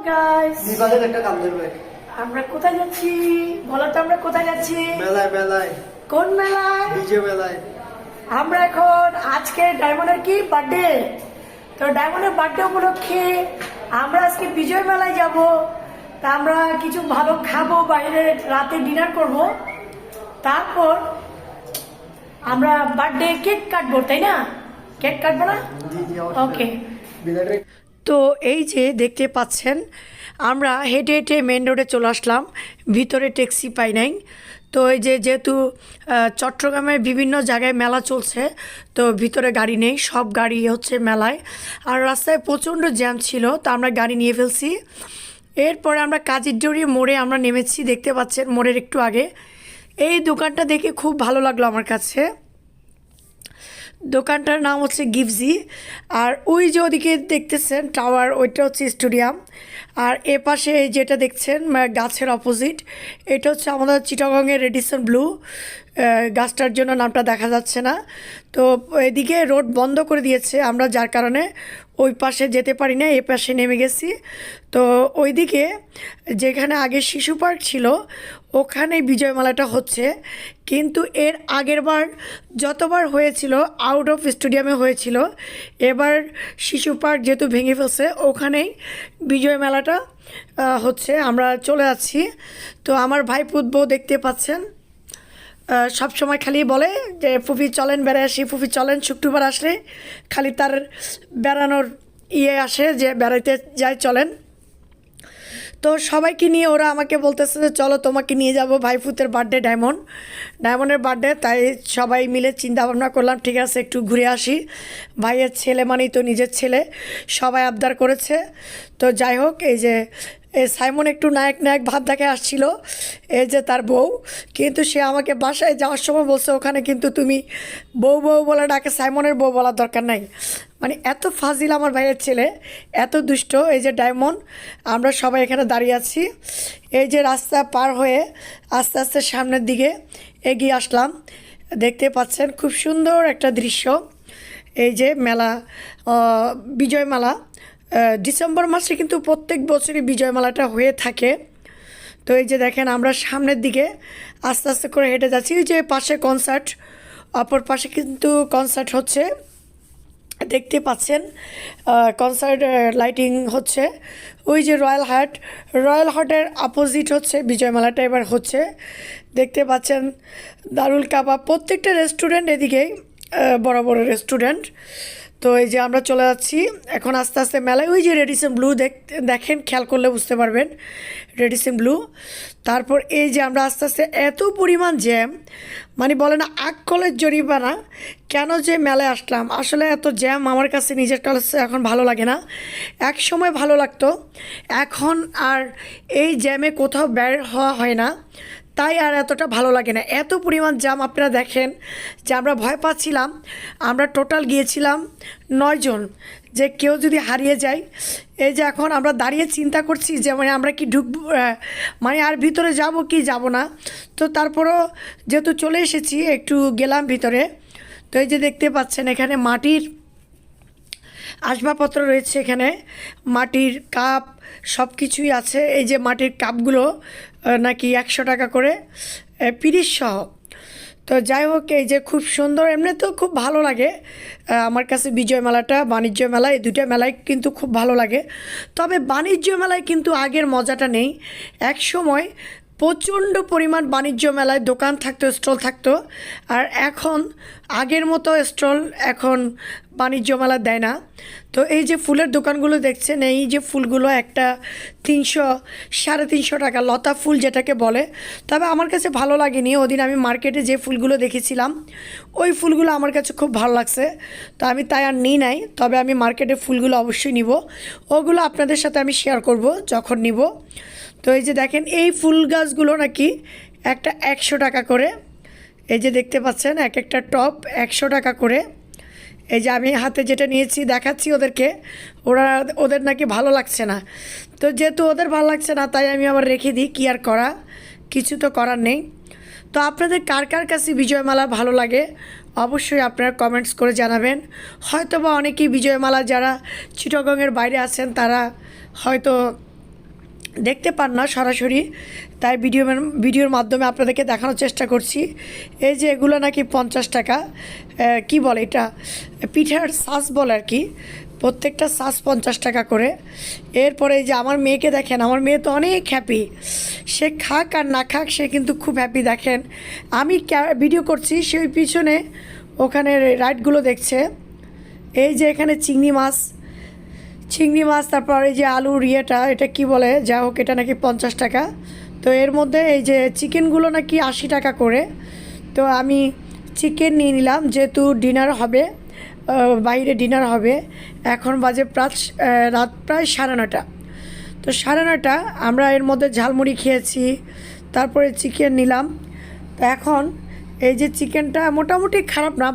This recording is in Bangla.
গাইস, বিবাদের একটা কাম ধরবে। আমরা কোথায় যাচ্ছি বলো তো? আমরা কোথায় যাচ্ছি? মেলায় মেলায়। কোন মেলায়? বিজয় মেলায়। আমরা এখন আজকে ডায়মন্ডের কি বার্থডে, তো ডায়মন্ডের বার্থডে উপলক্ষে আমরা আজকে বিজয় মেলায় যাব। তা আমরা কিছু ভালো খাবো, বাইরে রাতে ডিনার করব, তারপর আমরা বার্থডে কেক কাটবো, তাই না? কেক কাটবো না? জি জি ওকে। বিলেটের তো এই যে দেখতে পাচ্ছেন, আমরা হেঁটে হেঁটে মেন রোডে চলে আসলাম, ভিতরে ট্যাক্সি পাই নাই। তো এই যে যেহেতু চট্টগ্রামের বিভিন্ন জায়গায় মেলা চলছে, তো ভিতরে গাড়ি নেই, সব গাড়ি হচ্ছে মেলায়। আর রাস্তায় প্রচণ্ড জ্যাম ছিল, তো আমরা গাড়ি নিয়ে ফেলছি। এরপরে আমরা কাজিরডুরি মোড়ে আমরা নেমেছি, দেখতে পাচ্ছেন মোড়ের একটু আগে। এই দোকানটা দেখে খুব ভালো লাগলো আমার কাছে। দোকানটার নাম হচ্ছে গিফজি। আর ওই যে ওদিকে দেখতেছেন টাওয়ার, ওইটা হচ্ছে স্টেডিয়াম। আর এ পাশে যেটা দেখছেন গাছের অপোজিট, এটা হচ্ছে আমাদের চিটাগংয়ের রেডিসন ব্লু। গাছটার জন্য নামটা দেখা যাচ্ছে না। তো এদিকে রোড বন্ধ করে দিয়েছে, আমরা যার কারণে ওই পাশে যেতে পারি না, এ পাশে নেমে গেছি। তো ওইদিকে যেখানে আগে শিশু পার্ক ছিল, ওখানেই বিজয় মেলাটা হচ্ছে। কিন্তু এর আগের বার যতবার হয়েছিল আউট অফ স্টেডিয়ামে হয়েছিল, এবার শিশু পার্ক যেহেতু ভেঙে ফেলছে, ওখানেই বিজয় মেলাটা হচ্ছে। আমরা চলে যাচ্ছি। তো আমার ভাই পুতবো দেখতে পাচ্ছেন, সব সময় খালি বলে যে ফুফি চলেন বেড়ে আসি, ফুফি চলেন, শুক্রবার আসলে খালি তার বেড়ানোর আসে যে বেড়াইতে যাই চলেন। তো সবাইকে নিয়ে ওরা আমাকে বলতেছে যে চলো তোমাকে নিয়ে যাব, ভাইফুতের বার্থডে, ডায়মন্ডের বার্থডে। তাই সবাই মিলে চিন্তা ভাবনা করলাম ঠিক আছে একটু ঘুরে আসি। ভাইয়ের ছেলে মানেই তো নিজের ছেলে, সবাই আবদার করেছে। তো যাই হোক, এই যে সাইমন একটু নায়ক নায়ক ভাব দেখে আসছিল, এই যে তার বউ। কিন্তু সে আমাকে বাসায় যাওয়ার সময় বলছে ওখানে কিন্তু তুমি বউ বউ বলে ডাকে, সাইমনের বউ বলার দরকার নাই। মানে এত ফাজিল আমার ভাইয়ের ছেলে, এত দুষ্ট। এই যে ডায়মন্ড, আমরা সবাই এখানে দাঁড়িয়ে আছি। এই যে রাস্তা পার হয়ে আস্তে আস্তে সামনের দিকে এগিয়ে আসলাম। দেখতে পাচ্ছেন খুব সুন্দর একটা দৃশ্য। এই যে মেলা, বিজয় মেলা ডিসেম্বর মাসে কিন্তু প্রত্যেক বছরই বিজয় মেলাটা হয়ে থাকে। তো এই যে দেখেন আমরা সামনের দিকে আস্তে আস্তে করে হেঁটে যাচ্ছি। ওই যে পাশে কনসার্ট, অপর পাশে কিন্তু কনসার্ট হচ্ছে, দেখতে পাচ্ছেন কনসার্ট লাইটিং হচ্ছে। ওই যে রয়্যাল হাটের অপোজিট হচ্ছে বিজয় মেলাটা এবার হচ্ছে। দেখতে পাচ্ছেন দারুল কাবাব, প্রত্যেকটা রেস্টুরেন্ট এদিকেই বড় বড় রেস্টুরেন্ট। তো এই যে আমরা চলে যাচ্ছি এখন আস্তে আস্তে মেলায়। ওই যে রেডিসন ব্লু দেখেন, খেয়াল করলে বুঝতে পারবেন রেডিসন ব্লু। তারপর এই যে আমরা আস্তে আস্তে, এত পরিমাণ জ্যাম, মানে বলে না আগ কলের জরিমানা, কেন যে মেলায় আসলাম। আসলে এত জ্যাম আমার কাছে নিজের কাছে এখন ভালো লাগে না, এক সময় ভালো লাগতো, এখন আর এই জ্যামে কোথাও বের হওয়া হয় না, তাই আর এতটা ভালো লাগে না। এত পরিমাণ জ্যাম আপনারা দেখেন যে আমরা ভয় পাচ্ছিলাম। আমরা টোটাল গিয়েছিলাম 9 জন, যে কেউ যদি হারিয়ে যায়। এই যে এখন আমরা দাঁড়িয়ে চিন্তা করছি যে মানে আমরা কি ঢুকবো, মানে আর ভিতরে যাব কি যাব না। তো তারপরও যেহেতু চলে এসেছি একটু গেলাম ভিতরে। তো এই যে দেখতে পাচ্ছেন এখানে মাটির আসবাবপত্র রয়েছে, এখানে মাটির কাপ সব কিছুই আছে। এই যে মাটির কাপগুলো নাকি 100 টাকা করে পিরিচ সহ। তো যাই হোক, এই যে খুব সুন্দর, এমনি তো খুব ভালো লাগে আমার কাছে বিজয় মেলাটা, বাণিজ্য মেলা, এই দুটো মেলায় কিন্তু খুব ভালো লাগে। তবে বাণিজ্য মেলায় কিন্তু আগের মজাটা নেই। এক সময় প্রচণ্ড পরিমাণ বাণিজ্য মেলায় দোকান থাকতো, স্টল থাকতো। আর এখন আগের মতো স্টল এখন বাণিজ্য মেলা দেয় না। তো এই যে ফুলের দোকানগুলো দেখছেন, এই যে ফুলগুলো একটা 300 350 টাকা, লতা ফুল যেটাকে বলে। তবে আমার কাছে ভালো লাগেনি, ওদিন আমি মার্কেটে যে ফুলগুলো দেখেছিলাম ওই ফুলগুলো আমার কাছে খুব ভালো লাগছে, তো আমি তাই আর নিই নাই। তবে আমি মার্কেটে ফুলগুলো অবশ্যই নিব, ওগুলো আপনাদের সাথে আমি শেয়ার করব যখন নিব। তো এই যে দেখেন এই ফুল গাছগুলো নাকি একটা 100 টাকা করে। এই যে দেখতে পাচ্ছেন এক একটা টপ 100 টাকা করে। এই যে আমি হাতে যেটা নিয়েছি দেখাচ্ছি ওদেরকে, ওদের নাকি ভালো লাগছে না। তো যেহেতু ওদের ভালো লাগছে না, তাই আমি আবার রেখে দিই, কী আর করা, কিছু তো করার নেই। তো আপনাদের কার কার কাছে বিজয়মালা ভালো লাগে অবশ্যই আপনারা কমেন্টস করে জানাবেন। হয়তো বা অনেকেই বিজয়মালা যারা চিটাগংয়ের বাইরে আছেন তারা হয়তো দেখতে পান না সরাসরি, তাই ভিডিওর মাধ্যমে আপনাদেরকে দেখানোর চেষ্টা করছি। এই যে এগুলো নাকি 50 টাকা, কি বলে এটা, পিঠার সাস বলে আর কি, প্রত্যেকটা সাস 50 টাকা করে। এরপরে এই যে আমার মেয়েকে দেখেন, আমার মেয়ে তো অনেক হ্যাপি, সে খাক আর না খাক সে কিন্তু খুব হ্যাপি। দেখেন আমি ভিডিও করছি, সেই পিছনে ওখানে রাইডগুলো দেখছে। এই যে এখানে চিংড়ি মাছ, তারপর এই যে আলুর এটা কি বলে, যা হোক, এটা নাকি 50 টাকা। তো এর মধ্যে এই যে চিকেনগুলো নাকি 80 টাকা করে। তো আমি চিকেন নিয়ে নিলাম, যেহেতু ডিনার হবে, বাইরে ডিনার হবে। এখন বাজে রাত প্রায় 9:30। তো 9:30 আমরা এর মধ্যে ঝালমুড়ি খেয়েছি, তারপরে চিকেন নিলাম। তো এখন এই যে চিকেনটা মোটামুটি খারাপ না,